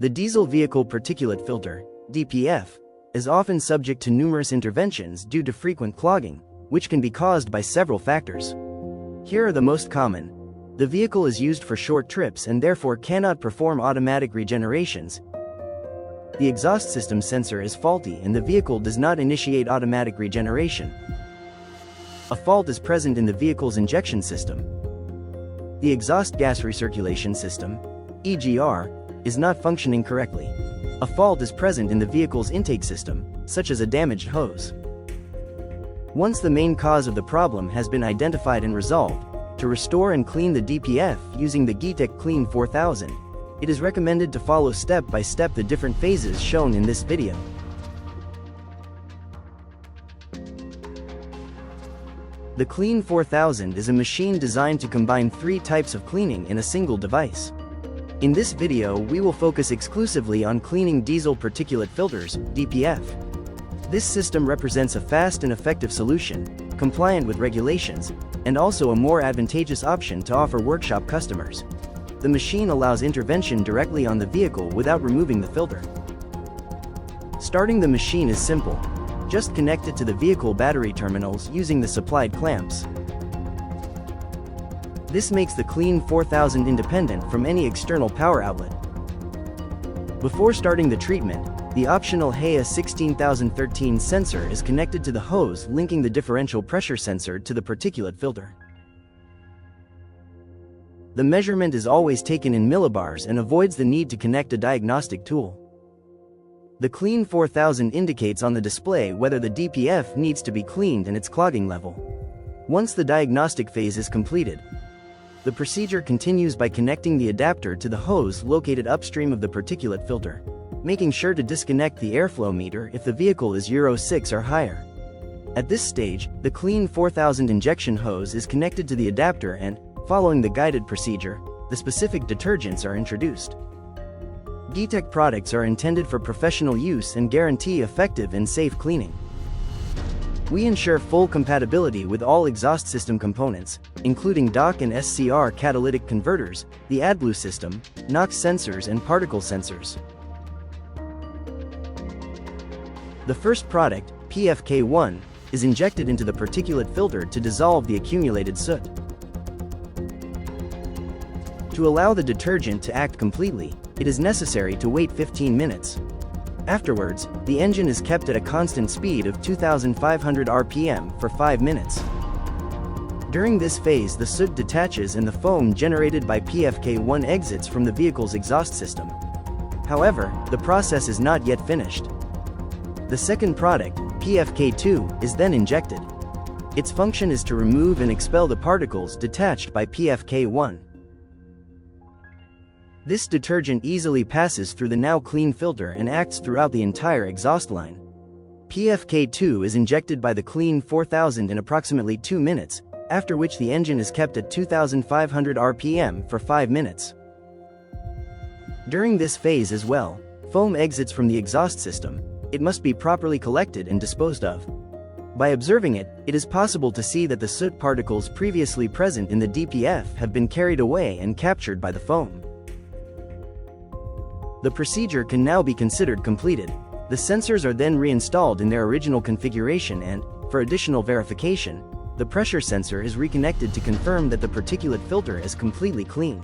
The diesel vehicle particulate filter, DPF, is often subject to numerous interventions due to frequent clogging, which can be caused by several factors. Here are the most common. The vehicle is used for short trips and therefore cannot perform automatic regenerations. The exhaust system sensor is faulty and the vehicle does not initiate automatic regeneration. A fault is present in the vehicle's injection system. The exhaust gas recirculation system, EGR, is not functioning correctly. A fault is present in the vehicle's intake system, such as a damaged hose. Once the main cause of the problem has been identified and resolved, to restore and clean the DPF using the GEATEK KLEAN 4000, it is recommended to follow step by step the different phases shown in this video. The KLEAN 4000 is a machine designed to combine 3 types of cleaning in a single device. In this video we will focus exclusively on cleaning diesel particulate filters, DPF. This system represents a fast and effective solution, compliant with regulations, and also a more advantageous option to offer workshop customers. The machine allows intervention directly on the vehicle without removing the filter. Starting the machine is simple. Just connect it to the vehicle battery terminals using the supplied clamps. This makes the KLEAN 4000 independent from any external power outlet. Before starting the treatment, the optional HEA 16013 sensor is connected to the hose linking the differential pressure sensor to the particulate filter. The measurement is always taken in millibars and avoids the need to connect a diagnostic tool. The KLEAN 4000 indicates on the display whether the DPF needs to be cleaned and its clogging level. Once the diagnostic phase is completed, the procedure continues by connecting the adapter to the hose located upstream of the particulate filter, making sure to disconnect the airflow meter if the vehicle is Euro 6 or higher. At this stage, the KLEAN 4000 injection hose is connected to the adapter and, following the guided procedure, the specific detergents are introduced. GEATEK products are intended for professional use and guarantee effective and safe cleaning. We ensure full compatibility with all exhaust system components, including DOC and SCR catalytic converters, the AdBlue system, NOx sensors and particle sensors. The first product, PFK1, is injected into the particulate filter to dissolve the accumulated soot. To allow the detergent to act completely, it is necessary to wait 15 minutes. Afterwards, the engine is kept at a constant speed of 2500 RPM for 5 minutes. During this phase the soot detaches and the foam generated by PFK1 exits from the vehicle's exhaust system. However, the process is not yet finished. The second product, PFK2, is then injected. Its function is to remove and expel the particles detached by PFK1. This detergent easily passes through the now clean filter and acts throughout the entire exhaust line. PFK2 is injected by the KLEAN 4000 in approximately 2 minutes, after which the engine is kept at 2500 RPM for 5 minutes. During this phase as well, foam exits from the exhaust system. It must be properly collected and disposed of. By observing it, it is possible to see that the soot particles previously present in the DPF have been carried away and captured by the foam. The procedure can now be considered completed. The sensors are then reinstalled in their original configuration and, for additional verification, the pressure sensor is reconnected to confirm that the particulate filter is completely clean.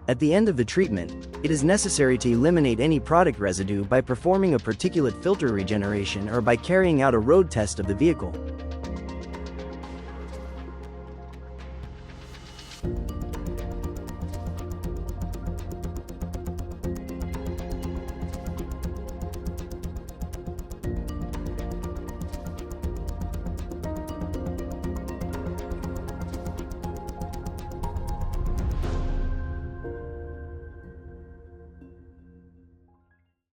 At the end of the treatment, it is necessary to eliminate any product residue by performing a particulate filter regeneration or by carrying out a road test of the vehicle.